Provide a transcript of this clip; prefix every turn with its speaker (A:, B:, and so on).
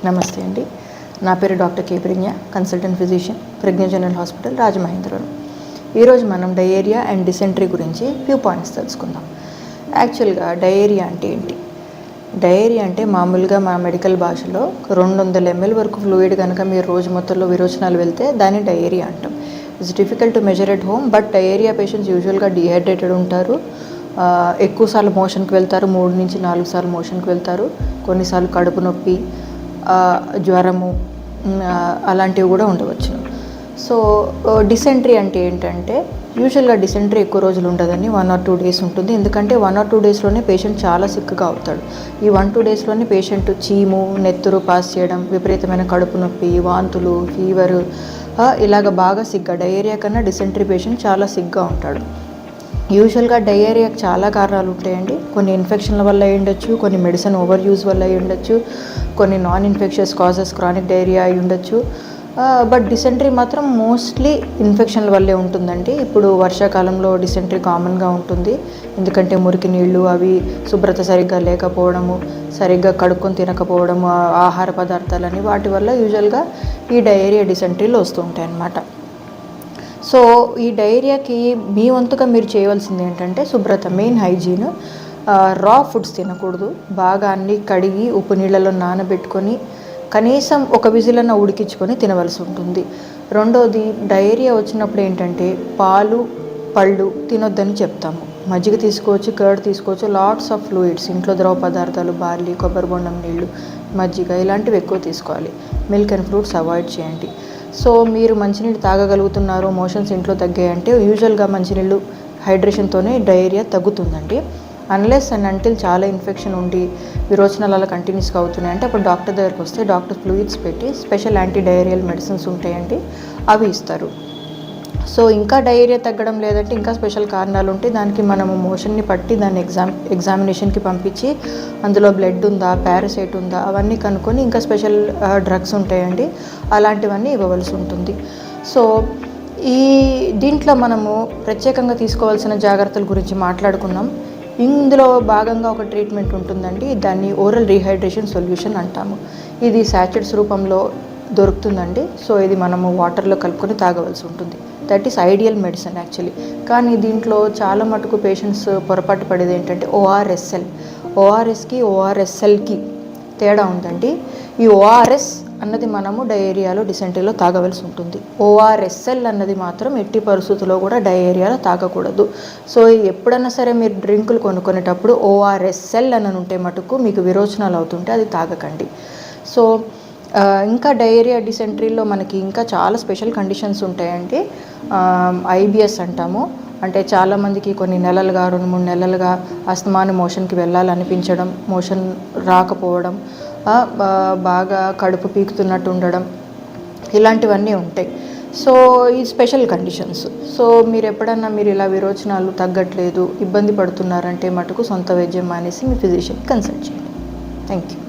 A: నమస్తే అండి. నా పేరు డాక్టర్ కే ప్రజ్ఞ, కన్సల్టెంట్ ఫిజిషియన్, ప్రజ్ఞ జనరల్ హాస్పిటల్, రాజమహేంద్రవరం. ఈరోజు మనం డయేరియా అండ్ డిసెంట్రీ గురించి ఫ్యూ పాయింట్స్ తెలుసుకుందాం. యాక్చువల్గా డయేరియా అంటే ఏంటి? డయేరియా అంటే మామూలుగా మా మెడికల్ భాషలో 200 ml వరకు ఫ్లూయిడ్ కనుక మీరు రోజు మొత్తంలో విరోచనాలు వెళ్తే దాన్ని డయేరియా అంటాం. It's difficult to measure at home, but diarrhoea patients యూజువల్గా డిహైడ్రేటెడ్ ఉంటారు, ఎక్కువసార్లు మోషన్కి వెళ్తారు, 3 నుంచి 4 సార్లు మోషన్కి వెళ్తారు, కొన్నిసార్లు కడుపు నొప్పి, జ్వరము అలాంటివి కూడా ఉండవచ్చు. సో డిసెంట్రీ అంటే ఏంటంటే యూజువల్గా డిసెంట్రీ ఎక్కువ రోజులు ఉండదని 1 or 2 days ఉంటుంది. ఎందుకంటే 1 or 2 daysలోనే పేషెంట్ చాలా సిక్గా అవుతాడు. ఈ 1-2 daysలోనే పేషెంట్ చీము, నెత్తురు పాస్ చేయడం, విపరీతమైన కడుపు నొప్పి, వాంతులు, ఫీవరు, ఇలాగ బాగా సిగ్గా, డయేరియా కన్నా డిసెంట్రీ పేషెంట్ చాలా సిగ్గా ఉంటాడు. యూజువల్గా డయేరియాకి చాలా కారణాలు ఉంటాయండి. కొన్ని ఇన్ఫెక్షన్ల వల్ల అయి ఉండొచ్చు, కొన్ని మెడిసిన్ ఓవర్ యూజ్ వల్ల అయి ఉండొచ్చు, కొన్ని non infectious causes chronic diarrhoea అయి ఉండొచ్చు. బట్ డిసెంట్రీ మాత్రం మోస్ట్లీ ఇన్ఫెక్షన్ల వల్లే ఉంటుందండి. ఇప్పుడు వర్షాకాలంలో డిసెంట్రీ కామన్గా ఉంటుంది. ఎందుకంటే మురికి నీళ్ళు, అవి శుభ్రత సరిగ్గా లేకపోవడము, సరిగ్గా కడుక్కొని తినకపోవడము, ఆహార పదార్థాలని, వాటి వల్ల యూజువల్గా ఈ డయేరియా డిసెంట్రీలు వస్తూ ఉంటాయి అన్నమాట. సో ఈ డయేరియాకి మీ వంతుగా మీరు చేయవలసింది ఏంటంటే శుభ్రత, మెయిన్ హైజీన్. రా ఫుడ్స్ తినకూడదు. బాగా అన్నీ కడిగి ఉప్పు నీళ్ళలో నానబెట్టుకొని కనీసం ఒక విజిలన్న ఉడికించుకొని తినవలసి ఉంటుంది. రెండోది, డయేరియా వచ్చినప్పుడు ఏంటంటే పాలు, పళ్ళు తినొద్దని చెప్తాము. మజ్జిగ తీసుకోవచ్చు, కర్డ్ తీసుకోవచ్చు, లాట్స్ ఆఫ్ ఫ్లూయిడ్స్, ఇంట్లో ద్రవ పదార్థాలు, బార్లీ, కొబ్బరి బొండం నీళ్ళు, మజ్జిగ ఇలాంటివి ఎక్కువ తీసుకోవాలి. మిల్క్ అండ్ ఫ్రూట్స్ అవాయిడ్ చేయండి. సో మీరు మంచినీళ్ళు తాగగలుగుతున్నారు, మోషన్స్ ఇంట్లో తగ్గాయంటే యూజువల్గా మంచినీళ్ళు హైడ్రేషన్తోనే డయేరియా తగ్గుతుందండి. అన్లెస్ అండ్ అంటిల్ చాలా ఇన్ఫెక్షన్ ఉండి విరోచనాలు అలా కంటిన్యూస్గా అవుతున్నాయి అంటే అప్పుడు డాక్టర్ దగ్గరికి వస్తే డాక్టర్ ఫ్లూయిడ్స్ పెట్టి స్పెషల్ యాంటీ డయేరియల్ మెడిసిన్స్ ఉంటాయండి, అవి ఇస్తారు. సో ఇంకా డయేరియా తగ్గడం లేదంటే ఇంకా స్పెషల్ కారణాలు ఉంటే దానికి మనము మోషన్ని పట్టి దాన్ని ఎగ్జామినేషన్కి పంపించి అందులో బ్లడ్ ఉందా, పారాసైట్ ఉందా, అవన్నీ కనుక్కొని ఇంకా స్పెషల్ డ్రగ్స్ ఉంటాయండి, అలాంటివన్నీ ఇవ్వవలసి ఉంటుంది. సో దీంట్లో మనము ప్రత్యేకంగా తీసుకోవాల్సిన జాగ్రత్తల గురించి మాట్లాడుకున్నాం. ఇందులో భాగంగా ఒక ట్రీట్మెంట్ ఉంటుందండి, దాన్ని ఓరల్ రీహైడ్రేషన్ సొల్యూషన్ అంటాము. ఇది శాచెట్స్ రూపంలో దొరుకుతుందండి. సో ఇది మనము వాటర్లో కలుపుకొని తాగవలసి ఉంటుంది. That is ideal medicine actually. కానీ దీంట్లో చాలా మటుకు పేషెంట్స్ పొరపాటు పడేది ఏంటంటే ఓఆర్ఎస్కి ఓఆర్ఎస్ఎల్కి తేడా ఉందండి. ఈ ఓఆర్ఎస్ అన్నది మనము డయేరియాలో, డిసెంట్రీలో తాగవలసి ఉంటుంది. ఓఆర్ఎస్ఎల్ అన్నది మాత్రం ఎట్టి పరిస్థితుల్లో కూడా డయేరియాలో తాగకూడదు. సో ఎప్పుడైనా సరే మీరు డ్రింకులు కొనుక్కునేటప్పుడు ఓఆర్ఎస్ఎల్ అని ఉంటే మటుకు మీకు విరోచనాలు అవుతుంటే అది తాగకండి. సో ఇంకా డయేరియా డిసెంట్రీలో మనకి ఇంకా చాలా స్పెషల్ కండిషన్స్ ఉంటాయండి. ఐబిఎస్ అంటాము. అంటే చాలామందికి కొన్ని నెలలుగా, 2-3 నెలలుగా అస్తమాను మోషన్కి వెళ్ళాలనిపించడం, మోషన్ రాకపోవడం, బాగా కడుపు పీకుతున్నట్టు ఉండడం, ఇలాంటివన్నీ ఉంటాయి. సో ఈ స్పెషల్ కండిషన్స్. సో మీరు ఎప్పుడన్నా మీరు ఇలా విరోచనాలు తగ్గట్లేదు, ఇబ్బంది పడుతున్నారంటే మటుకు సొంత వైద్యం మానేసి మీ ఫిజిషియన్కి కన్సల్ట్ చేయండి. Thank you.